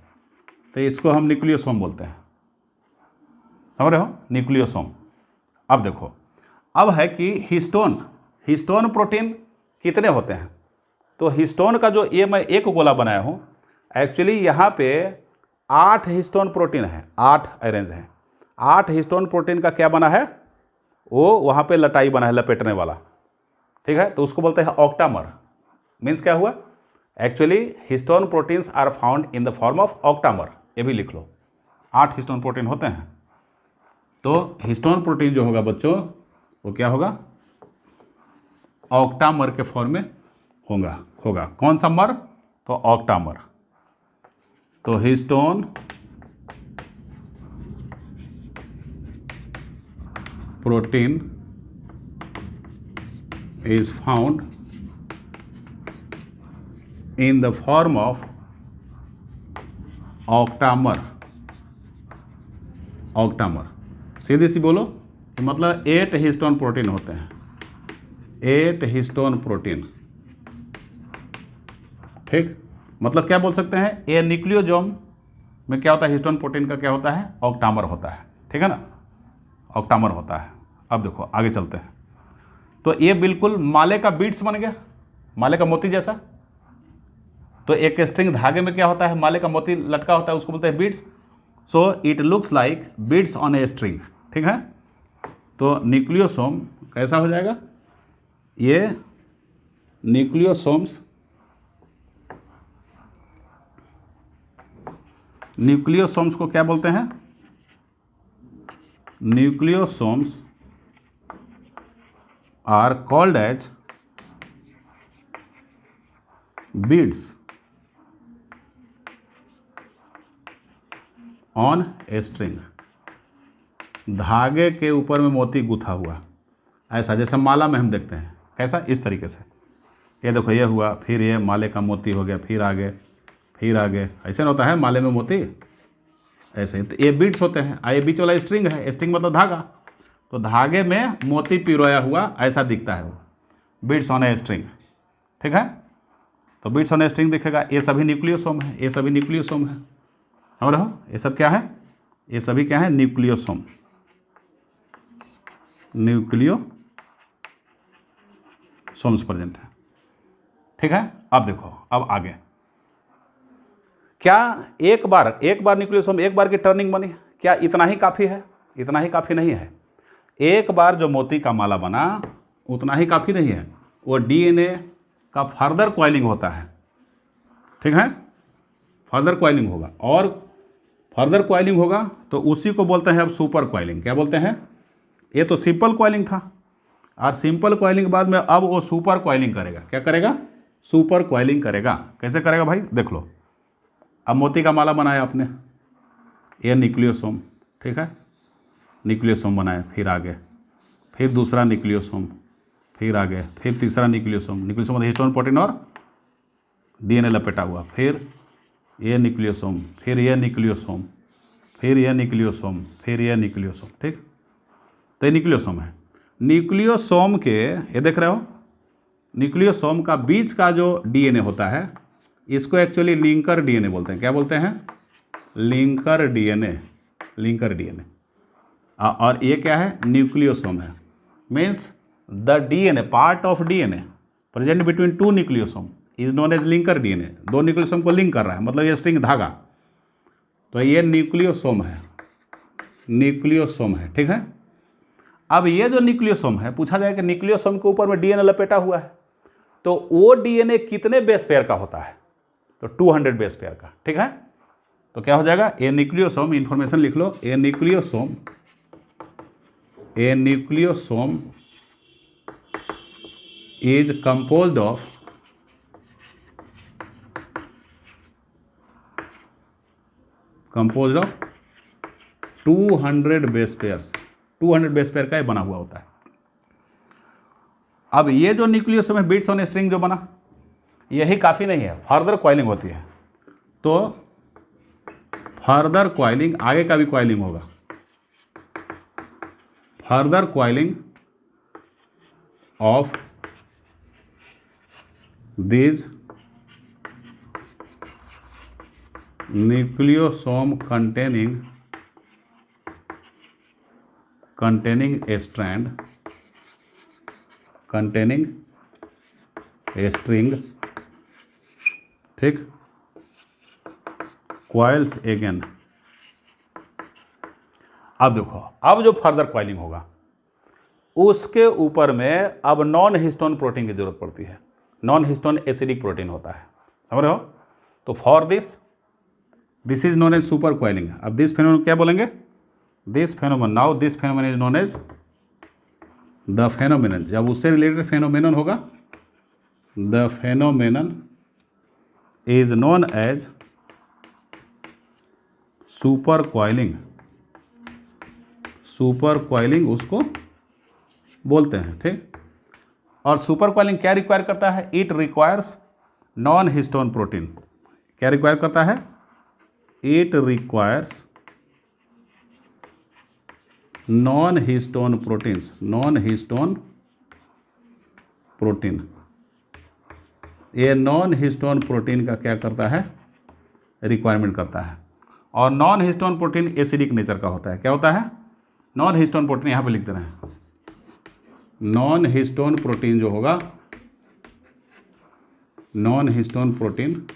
तो इसको हम न्यूक्लियोसोम बोलते हैं, समझ रहे हो, न्यूक्लियोसोम। अब देखो, अब है कि हिस्टोन प्रोटीन कितने होते हैं। तो हिस्टोन का जो ये मैं एक गोला बनाया हूँ, एक्चुअली यहाँ पे 8 हिस्टोन प्रोटीन है, 8 अरेंज हैं। 8 हिस्टोन प्रोटीन का क्या बना है, वो वहाँ पे लटाई बना है, लपेटने वाला, ठीक है। तो उसको बोलते हैं ऑक्टामर। मीन्स क्या हुआ, actually histone proteins are found in the form of octamer. ये भी लिख लो, 8 हिस्टोन प्रोटीन होते हैं। तो हिस्टोन प्रोटीन जो होगा बच्चों, वो क्या होगा, ऑक्टामर के फॉर्म में होगा। कौन सा मर, तो ऑक्टामर। तो histone protein is found in the form of octamer। सीधी सी बोलो, मतलब 8 हिस्टोन प्रोटीन होते हैं, 8 हिस्टोन प्रोटीन, ठीक। मतलब क्या बोल सकते हैं, ये न्यूक्लियोसोम में क्या होता है, हिस्टोन प्रोटीन का क्या होता है, ऑक्टामर होता है, ठीक है ना, ऑक्टामर होता है। अब देखो आगे चलते हैं। तो ये बिल्कुल माले का बीड्स बन गया, माले का मोती जैसा। तो एक स्ट्रिंग धागे में क्या होता है, माले का मोती लटका होता है, उसको बोलते हैं beads. So it looks like beads on a string, ठीक है। तो न्यूक्लियोसोम कैसा हो जाएगा, ये न्यूक्लियोसोम्स को क्या बोलते हैं, nucleosomes are called as beads on a string। धागे के ऊपर में मोती गुथा हुआ, ऐसा जैसे माला में हम देखते हैं, कैसा, इस तरीके से। ये देखो, ये हुआ, फिर ये माले का मोती हो गया, फिर आगे, ऐसे ना होता है माले में मोती, ऐसे। तो ये बीड्स होते हैं। ये बीच वाला स्ट्रिंग है, स्ट्रिंग मतलब धागा। तो धागे में मोती पिरोया हुआ ऐसा दिखता है, वो बीड्स ऑन ए स्ट्रिंग, ठीक है। तो बीड्स ऑन ए स्ट्रिंग दिखेगा। ये सभी न्यूक्लियोसोम है, ये सभी न्यूक्लियोसोम है, समझ रहे हो। ये सब क्या है, ये सभी क्या है, न्यूक्लियोसोम्स प्रेजेंट है, ठीक है। अब देखो, अब आगे क्या, एक बार न्यूक्लियोसोम, एक बार की टर्निंग बनी, क्या इतना ही काफ़ी है, इतना ही काफ़ी नहीं है। एक बार जो मोती का माला बना उतना ही काफ़ी नहीं है, वो डीएनए का फर्दर कॉइलिंग होता है, ठीक है। फर्दर कॉइलिंग होगा, और फर्दर कॉइलिंग होगा तो उसी को बोलते हैं अब सुपर कॉइलिंग। क्या बोलते हैं, ये तो सिंपल कॉइलिंग था, और सिंपल कॉइलिंग के बाद में अब वो सुपर कॉइलिंग करेगा। क्या करेगा, सुपर कॉइलिंग करेगा। कैसे करेगा भाई, देख लो। अब मोती का माला बनाया आपने, ये न्यूक्लियोसोम, ठीक है। न्यूक्लियोसोम बनाए, फिर आगे, फिर दूसरा न्यूक्लियोसोम, फिर आगे, फिर तीसरा न्यूक्लियोसोम। न्यूक्लियोसोम मतलब हिस्टोन प्रोटीन और डीएनए लपेटा हुआ, फिर ये न्यूक्लियोसोम, फिर ये न्यूक्लियोसोम, फिर ये न्यूक्लियोसोम, फिर ये न्यूक्लियोसोम। ठीक, तो ये न्यूक्लियोसोम है। न्यूक्लियोसोम के, ये देख रहे हो, न्यूक्लियोसोम का बीच का जो डीएनए होता है इसको एक्चुअली लिंकर डीएनए बोलते हैं। क्या बोलते हैं? Linker DNA, linker DNA. और ये क्या है? न्यूक्लियोसोम है। Means the DNA, part of DNA present between two nucleosome is known as linker DNA. दो न्यूक्लियोसोम को लिंक कर रहा है, मतलब ये स्ट्रिंग धागा, तो ये न्यूक्लियोसोम है, न्यूक्लियोसोम है। ठीक है। अब ये जो न्यूक्लियोसोम है, पूछा जाए कि न्यूक्लियोसोम के ऊपर में डीएनए लपेटा हुआ है, तो वो डीएनए कितने बेस पेयर का होता है? तो 200 बेस पेयर का। ठीक है। तो क्या हो जाएगा? ए न्यूक्लियोसोम, इंफॉर्मेशन लिख लो, a nucleosome, a nucleosome is composed of composed of 200 base pairs. 200 base pair का ये बना हुआ होता है। अब ये जो न्यूक्लियोसोम है, बिट्स ऑन स्ट्रिंग जो बना, यही काफ़ी नहीं है, फर्दर कॉइलिंग होती है। तो फर्दर कॉइलिंग, आगे का भी कॉइलिंग होगा, further coiling of these nucleosome containing a strand, containing a string, ठीक, coils again। अब देखो, अब जो फर्दर कॉइलिंग होगा उसके ऊपर में अब नॉन हिस्टोन प्रोटीन की जरूरत पड़ती है। नॉन हिस्टोन एसिडिक प्रोटीन होता है, समझ रहे हो? तो for this is known as super coiling. अब दिस फेनोमेनन क्या बोलेंगे? This phenomenon, now this phenomenon is known as the phenomenon. जब उससे रिलेटेड फेनोमेनन होगा, the phenomenon is known as super coiling. Super coiling उसको बोलते हैं। ठीक। और सुपर कॉइलिंग क्या रिक्वायर करता है? It requires non histone protein. क्या रिक्वायर करता है? It requires non histone proteins, non histone protein. ये नॉन हिस्टोन प्रोटीन का क्या करता है? रिक्वायरमेंट करता है। और non histone protein acidic nature का होता है। क्या होता है? नॉन हिस्टोन प्रोटीन, यहां पे लिख दे रहे हैं, नॉन हिस्टोन प्रोटीन जो होगा, नॉन हिस्टोन प्रोटीन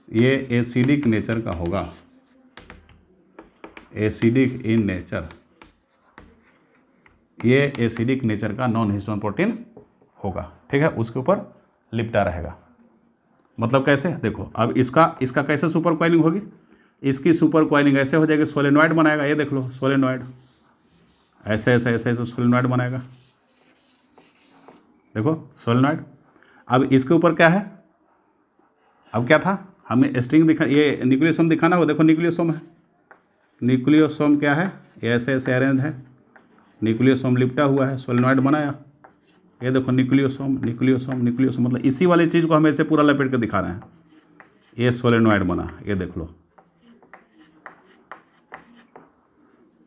ये एसिडिक नेचर का होगा, एसिडिक इन नेचर। ये एसिडिक नेचर का नॉन हिस्टोन प्रोटीन होगा। ठीक है। उसके ऊपर लिपटा रहेगा। मतलब कैसे? देखो, अब इसका कैसे सुपर कॉइलिंग होगी? इसकी सुपर कॉइलिंग ऐसे हो जाएगी, सोलेनॉइड बनाएगा। ये देख लो, सोलेनॉइड ऐसे ऐसे ऐसे ऐसे सोलेनॉइड बनाएगा। देखो सोलेनॉइड। अब इसके ऊपर क्या है? अब क्या था? हमें स्ट्रिंग दिखा, ये न्यूक्लियोसोम दिखाना हो। देखो न्यूक्लियोसोम है, न्यूक्लियोसोम क्या है? ये ऐसे ऐसे अरेंज है, न्यूक्लियोसोम लिपटा हुआ है, सोलेनॉइड बनाया। ये देखो न्यूक्लियोसोम, न्यूक्लियोसोम, न्यूक्लियोसोम, मतलब इसी वाली चीज़ को हम ऐसे पूरा लपेट के दिखा रहे हैं। ये सोलेनॉइड बना, ये देख लो।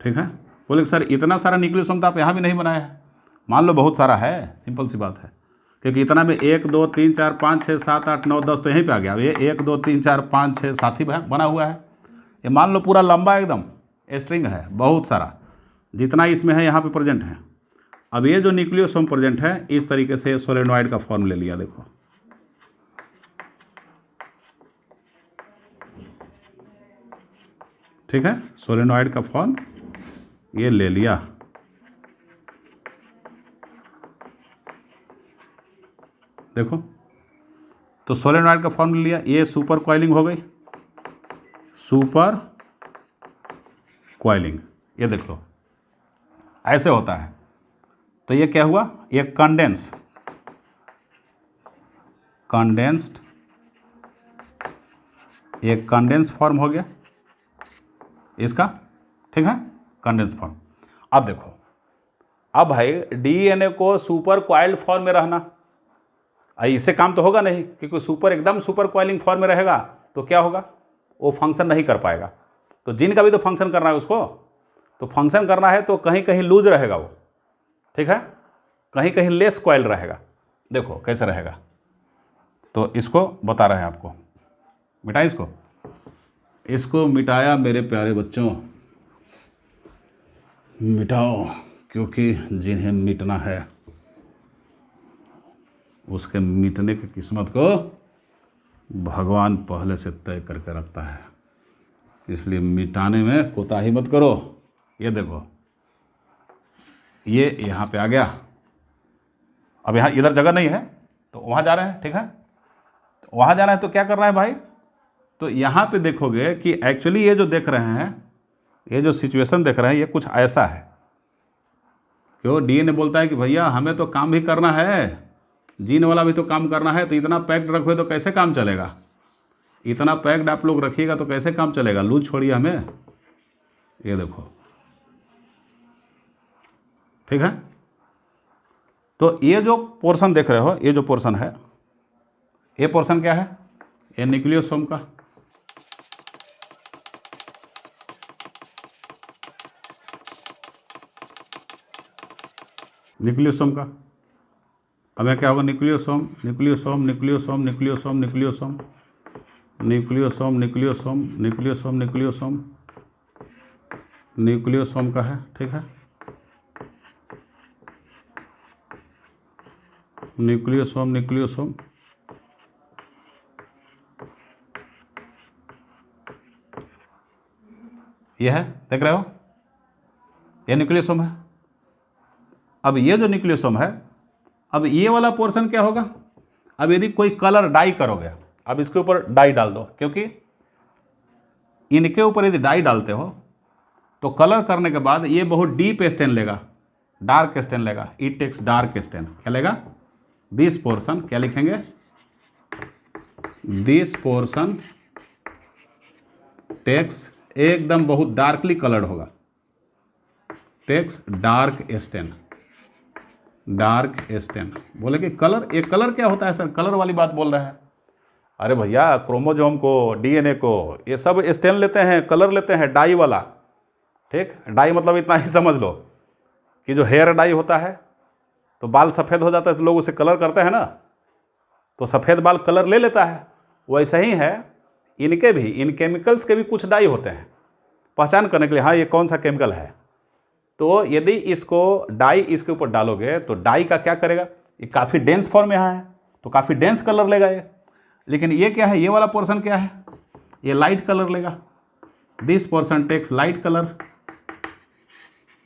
ठीक है। बोले सर इतना सारा न्यूक्लियोसोम तो आप यहाँ भी नहीं बनाया है। मान लो बहुत सारा है, सिंपल सी बात है, क्योंकि इतना में 1 2 3 4 5 6 7 8 9 10 तो यहीं पे आ गया। अब ये 1 2 3 4 5 6 7 ही बना हुआ है। ये मान लो पूरा लंबा एकदम स्ट्रिंग है, बहुत सारा, जितना इसमें है यहाँ पे प्रेजेंट है। अब ये जो न्यूक्लियोसोम प्रेजेंट है, इस तरीके से सोलेनॉइड का फॉर्म ले लिया। देखो ठीक है, सोलेनॉइड का फॉर्म ये ले लिया। देखो, तो सोलेनॉइड का फॉर्म ले लिया। ये सुपर कॉइलिंग हो गई, सुपर कॉइलिंग। ये देख लो ऐसे होता है। तो ये क्या हुआ? ये कंडेंस्ड, एक कंडेंस फॉर्म हो गया इसका। ठीक है। Condense form. अब देखो, अब भाई डीएनए को सुपर कॉइल्ड फॉर्म में रहना, इससे काम तो होगा नहीं, क्योंकि एकदम सुपर कॉइलिंग फॉर्म में रहेगा तो क्या होगा, वो फंक्शन नहीं कर पाएगा। तो जीन का भी तो फंक्शन करना है उसको, तो फंक्शन करना है तो कहीं कहीं लूज रहेगा वो, ठीक है, कहीं कहीं लेस कॉइल रहेगा। देखो कैसे रहेगा, तो इसको बता रहे हैं आपको, मिटाएं इसको मिटाया मेरे प्यारे बच्चों, मिटाओ, क्योंकि जिन्हें मिटना है उसके मिटने की किस्मत को भगवान पहले से तय करके रखता है, इसलिए मिटाने में कोताही मत करो। ये देखो, ये यहाँ पे आ गया, अब यहाँ इधर जगह नहीं है तो वहाँ जा रहे हैं, ठीक है, तो वहाँ जाना है तो क्या करना है भाई, तो यहाँ पे देखोगे कि एक्चुअली ये जो देख रहे हैं, ये जो सिचुएशन देख रहे हैं, ये कुछ ऐसा है। क्यों, डीएनए बोलता है कि भैया हमें तो काम भी करना है, जीन वाला भी तो काम करना है, तो इतना पैक्ड रखोगे तो कैसे काम चलेगा, इतना पैक्ड आप लोग रखिएगा तो कैसे काम चलेगा, लूज छोड़िए हमें। ये देखो, ठीक है, तो ये जो पोर्शन देख रहे हो, ये जो पोर्शन है, ये पोर्शन क्या है, ये न्यूक्लियोसोम का, न्यूक्लियोसोम का। अब यह क्या होगा, nucleosome nucleosome nucleosome nucleosome nucleosome nucleosome nucleosome nucleosome nucleosome nucleosome का है, ठीक है, न्यूक्लियोसोम न्यूक्लियोसोम, यह है, देख रहे हो, यह न्यूक्लियोसोम है। अब ये जो न्यूक्लियोसोम है, अब ये वाला पोर्शन क्या होगा, अब यदि कोई कलर डाई करोगे, अब इसके ऊपर डाई डाल दो, क्योंकि इनके ऊपर यदि डाई डालते हो तो कलर करने के बाद ये बहुत डीप स्टेन लेगा, डार्क स्टेन लेगा, इट टेक्स डार्क स्टेन, क्या लेगा, दिस पोर्शन, क्या लिखेंगे, दिस पोर्शन टेक्स, एकदम बहुत डार्कली कलर्ड होगा, takes dark stain, dark stain. बोले कि कलर, ये कलर क्या होता है सर, कलर वाली बात बोल रहे हैं। अरे भैया, क्रोमोजोम को, डीएनए को, ये सब स्टेन लेते हैं, कलर लेते हैं, डाई वाला, ठीक, डाई मतलब इतना ही समझ लो कि जो हेयर डाई होता है तो बाल सफ़ेद हो जाता है तो लोग उसे कलर करते हैं ना, तो सफ़ेद बाल कलर ले लेता है, वैसे ही है इनके भी, इन केमिकल्स के भी कुछ डाई होते हैं पहचान करने के लिए, हाँ ये कौन सा केमिकल है। तो यदि इसको डाई इसके ऊपर डालोगे तो डाई का क्या करेगा, ये काफ़ी डेंस फॉर्म यहाँ है तो काफ़ी डेंस कलर लेगा ये, लेकिन ये क्या है, ये वाला पोर्शन क्या है, ये लाइट कलर लेगा, this portion takes light colour,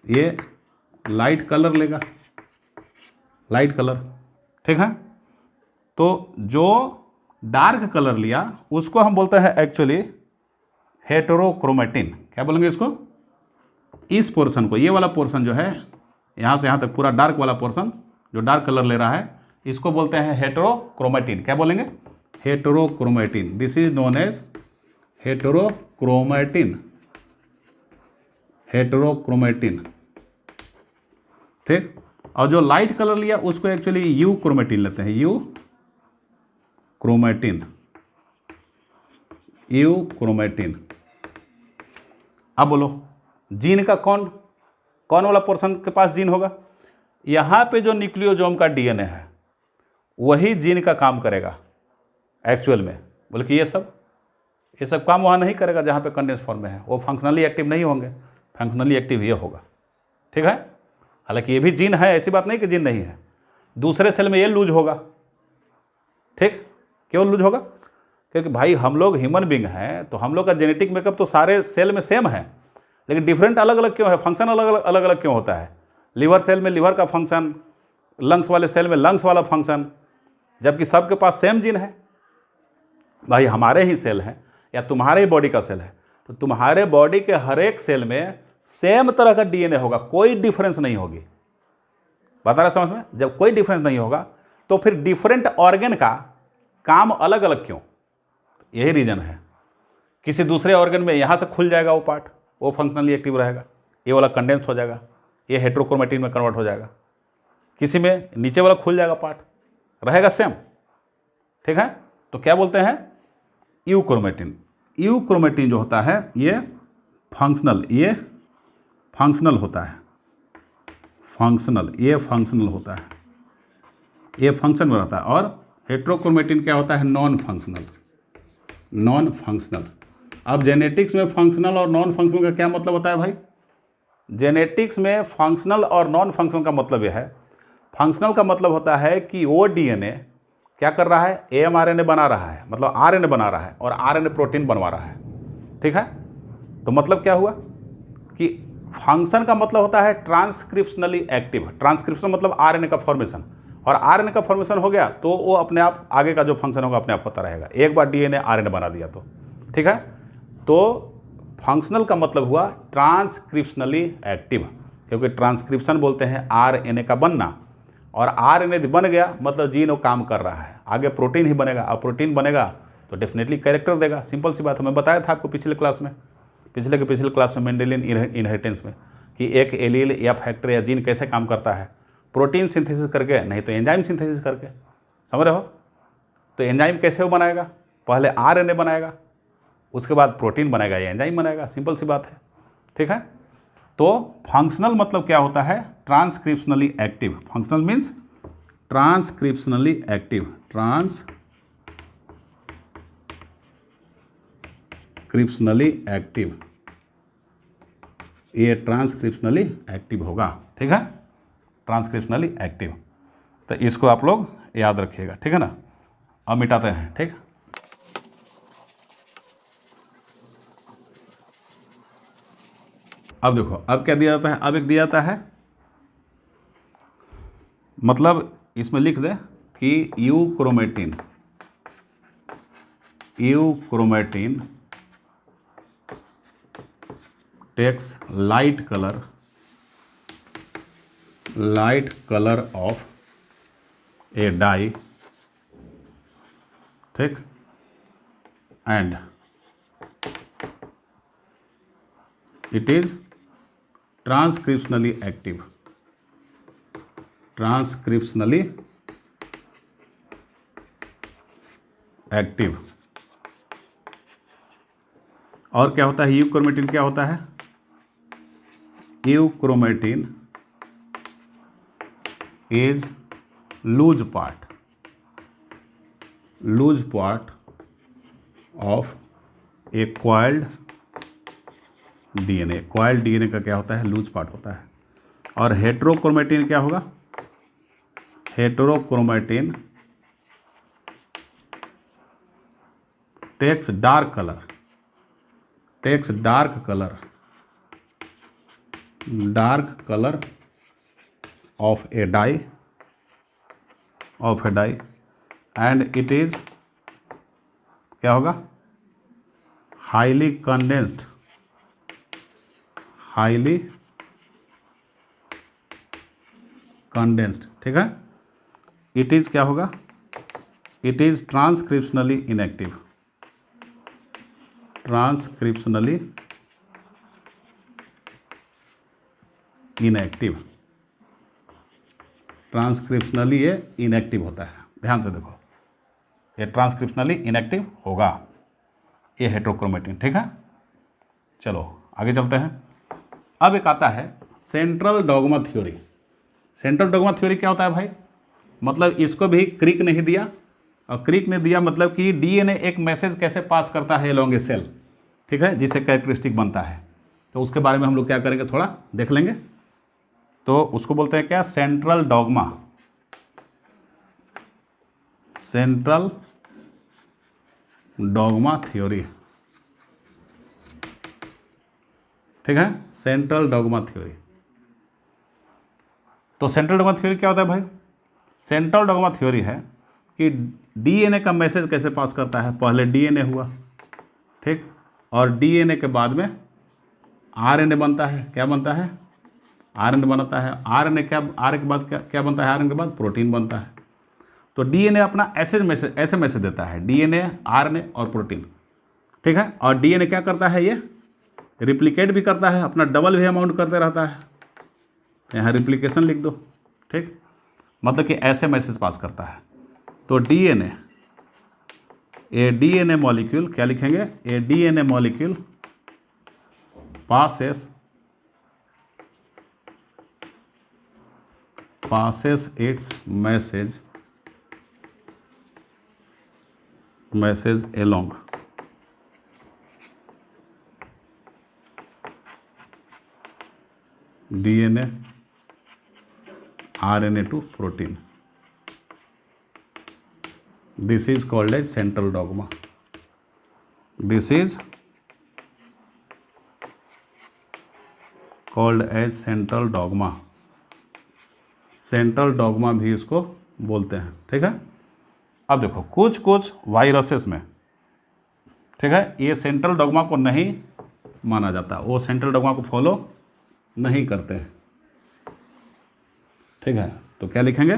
ये लाइट कलर लेगा, लाइट कलर, ठीक है। तो जो डार्क कलर लिया उसको हम बोलते हैं एक्चुअली हेटेरोक्रोमेटिन, क्या बोलेंगे इसको, इस पोर्शन को, ये वाला पोर्शन जो है यहाँ से यहाँ तक पूरा डार्क वाला पोर्शन जो डार्क कलर ले रहा है, इसको बोलते हैं हेटेरोक्रोमेटिन, क्या बोलेंगे, हेटेरोक्रोमेटिन, दिस इज नोन एज हेटेरोक्रोमेटिन, हेटेरोक्रोमेटिन, ठीक। और जो लाइट कलर लिया उसको एक्चुअली यू क्रोमेटिन लेते हैं, यू क्रोमेटिन, यू क्रोमेटिन। अब बोलो जीन का कौन कौन वाला पोर्शन के पास जीन होगा, यहाँ पे जो न्यूक्लियोसोम का डीएनए है वही जीन का काम करेगा एक्चुअल में, बोले कि ये सब काम वहाँ नहीं करेगा जहाँ पे कंडेंस फॉर्म में है, वो फंक्शनली एक्टिव नहीं होंगे, फंक्शनली एक्टिव ये होगा, ठीक है। हालांकि ये भी जीन है, ऐसी बात नहीं कि जीन नहीं है, दूसरे सेल में ये लूज होगा, ठीक, क्यों लूज होगा, क्योंकि भाई हम लोग ह्यूमन बींग हैं तो हम लोग का जेनेटिक मेकअप तो सारे सेल में सेम है, लेकिन डिफरेंट अलग अलग क्यों है, फंक्शन अलग अलग क्यों होता है, लीवर सेल में लीवर का फंक्शन, लंग्स वाले सेल में लंग्स वाला फंक्शन, जबकि सबके पास सेम जीन है। भाई हमारे ही सेल हैं या तुम्हारे ही बॉडी का सेल है तो तुम्हारे बॉडी के हर एक सेल में सेम तरह का डीएनए होगा, कोई डिफरेंस नहीं होगी, बता रहे समझ में, जब कोई डिफरेंस नहीं होगा तो फिर डिफरेंट ऑर्गन का काम अलग अलग क्यों, यही रीज़न है। किसी दूसरे ऑर्गन में यहाँ से खुल जाएगा वो पार्ट, वो फंक्शनली एक्टिव रहेगा, ये वाला कंडेंस हो जाएगा, ये हेट्रोक्रोमेटिन में कन्वर्ट हो जाएगा, किसी में नीचे वाला खुल जाएगा, पार्ट रहेगा सेम, ठीक है। तो क्या बोलते हैं, यूक्रोमेटिन। यूक्रोमेटिन जो होता है ये फंक्शनल, ये फंक्शनल होता है, फंक्शनल, ये फंक्शनल होता है, ये फंक्शन में रहता है। और हेट्रोक्रोमेटिन क्या होता है, नॉन फंक्शनल, नॉन फंक्शनल। अब जेनेटिक्स में फंक्शनल और नॉन फंक्शनल का क्या मतलब होता है भाई, जेनेटिक्स में फंक्शनल और नॉन फंक्शनल का मतलब यह है, फंक्शनल का मतलब होता है कि वो डीएनए क्या कर रहा है, एमआरएनए बना रहा है, मतलब आरएनए बना रहा है और आरएनए प्रोटीन बनवा रहा है, ठीक है। तो मतलब क्या हुआ कि फंक्शन का मतलब होता है ट्रांसक्रिप्शनली एक्टिव, ट्रांसक्रिप्शन मतलब आरएनए का फॉर्मेशन, और आरएनए का फॉर्मेशन हो गया तो वो अपने आप आगे का जो फंक्शन होगा अपने आप होता रहेगा, एक बार डीएनए आरएनए बना दिया तो, ठीक है। तो फंक्शनल का मतलब हुआ ट्रांसक्रिप्शनली एक्टिव, क्योंकि ट्रांसक्रिप्शन बोलते हैं आरएनए का बनना, और आरएनए बन गया मतलब जीन वो काम कर रहा है, आगे प्रोटीन ही बनेगा, और प्रोटीन बनेगा तो डेफिनेटली कैरेक्टर देगा, सिंपल सी बात है। मैं बताया था आपको पिछले क्लास में, पिछले क्लास में मेंडेलियन इनहेरिटेंस में, कि एक एलील या फैक्टर या जीन कैसे काम करता है, प्रोटीन सिंथेसिस करके, नहीं तो एंजाइम सिंथेसिस करके, समझ रहे हो। तो एंजाइम कैसे वो बनाएगा, पहले आरएनए बनाएगा, उसके बाद प्रोटीन बनाएगा या एंजाइम बनाएगा, सिंपल सी बात है, ठीक है। तो फंक्शनल मतलब क्या होता है, transcriptionally active, functional means transcriptionally active, transcriptionally active, ये ट्रांसक्रिप्शनली एक्टिव होगा, ठीक है, ट्रांसक्रिप्शनली एक्टिव। तो इसको आप लोग याद रखिएगा, ठीक है ना। अब मिटाते हैं, ठीक। अब देखो, अब क्या दिया जाता है, अब एक दिया जाता है, मतलब इसमें लिख दे कि euchromatin, euchromatin takes light colour of a dye, ठीक, and it is transcriptionally active, transcriptionally active. और क्या होता है, यूक्रोमेटिन क्या होता है, euchromatin is loose part of a coiled DNA, coiled DNA का क्या होता है, लूज पार्ट होता है। और हेट्रोक्रोमेटिन क्या होगा, heterochromatin takes dark colour of a dye and it is क्या होगा, हाईली कंडेंस्ड, ठीक है। इट इज क्या होगा, it is transcriptionally inactive, transcriptionally inactive, transcriptionally ये इनएक्टिव होता है, ध्यान से देखो, ये ट्रांसक्रिप्शनली इनएक्टिव होगा, ये हेट्रोक्रोमेटिन, ठीक है। चलो आगे चलते हैं। अब एक आता है central dogma theory. Central dogma theory क्या होता है भाई, मतलब इसको भी क्रिक ने ही दिया, और क्रिक ने दिया मतलब कि डीएनए एक मैसेज कैसे पास करता है अलोंग ए सेल, ठीक है, जिससे कैरेक्टरिस्टिक बनता है। तो उसके बारे में हम लोग क्या करेंगे, थोड़ा देख लेंगे। तो उसको बोलते हैं क्या, central dogma, central dogma theory, ठीक है, सेंट्रल डॉगमा थ्योरी। तो सेंट्रल डॉगमा थ्योरी क्या होता है भाई, सेंट्रल डॉगमा थ्योरी है कि डीएनए का मैसेज कैसे पास करता है, पहले डीएनए हुआ, ठीक, और डीएनए के बाद में आरएनए बनता है, क्या बनता है, आरएनए बनता है, आरएनए क्या, आर के बाद क्या बनता है, आरएनए के बाद प्रोटीन बनता है। तो डीएनए अपना ऐसे मैसेज देता है, डीएनए, आरएनए और प्रोटीन, ठीक है। और डीएनए क्या करता है, ये रिप्लिकेट भी करता है, अपना डबल भी अमाउंट करते रहता है, तो यहाँ रिप्लिकेशन लिख दो। ठीक, मतलब कि ऐसे मैसेज पास करता है। तो डीएनए, ए डीएनए मॉलिक्यूल, क्या लिखेंगे, a DNA molecule passes its message along DNA RNA to protein. This is called as central dogma. This is called as central dogma. Central dogma भी इसको बोलते हैं। ठीक है, अब देखो कुछ कुछ वायरसेस में, ठीक है, ये सेंट्रल डॉगमा को नहीं माना जाता, वो सेंट्रल डॉगमा को फॉलो नहीं करते हैं। ठीक है, तो क्या लिखेंगे,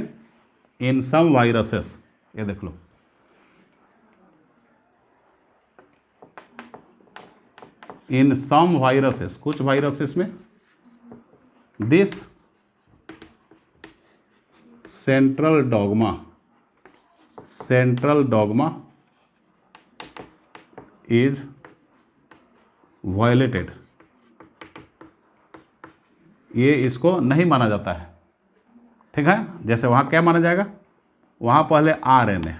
इन सम वायरसेस, ये देख लो, इन सम वायरसेस, कुछ वायरसेस में this central dogma is violated, ये इसको नहीं माना जाता है। ठीक है, जैसे वहाँ क्या माना जाएगा, वहाँ पहले आरएनए,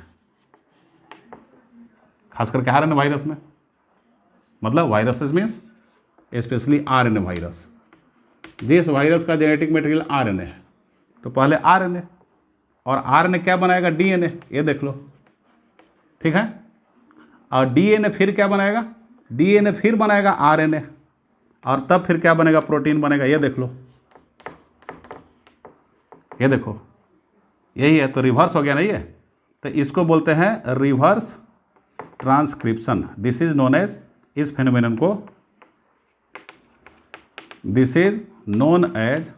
खास करके आरएनए वायरस में, मतलब viruses means specially RNA virus, जिस वायरस का जेनेटिक मटेरियल आरएनए है, तो पहले आरएनए, और आरएनए क्या बनाएगा, डीएनए, ये देख लो। ठीक है, और डीएनए फिर क्या बनाएगा, डीएनए फिर बनाएगा आरएनए, और तब फिर क्या बनेगा, प्रोटीन बनेगा, ये देख लो, ये देखो, यही है, तो रिवर्स हो गया ना ये, तो इसको बोलते हैं reverse transcription. This is known as, इस फेनोमेनन को this is known as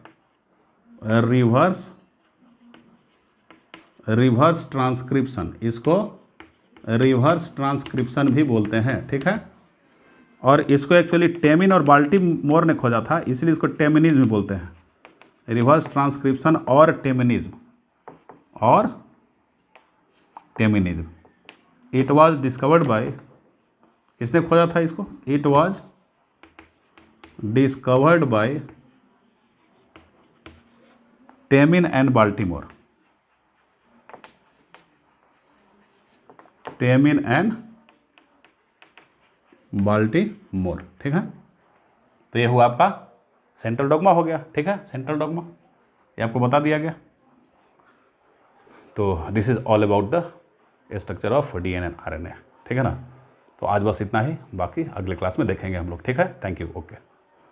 reverse transcription, इसको रिवर्स ट्रांसक्रिप्शन भी बोलते हैं। ठीक है, और इसको एक्चुअली टेमिन और बाल्टीमोर ने खोजा था, इसलिए इसको टेमिनिज्म बोलते हैं, रिवर्स ट्रांसक्रिप्शन और टेमिनिज्म, इट वाज डिस्कवर्ड बाय, किसने खोजा था इसको, it was discovered by Temin and Baltimore, Temin and Baltimore. ठीक है, तो ये हुआ आपका सेंट्रल डॉगमा हो गया। ठीक है, सेंट्रल डॉगमा ये आपको बता दिया गया। तो this is all about the structure of DNA and RNA. ठीक है ना, तो आज बस इतना ही, बाकी अगले क्लास में देखेंगे हम लोग। ठीक है, थैंक यू, ओके।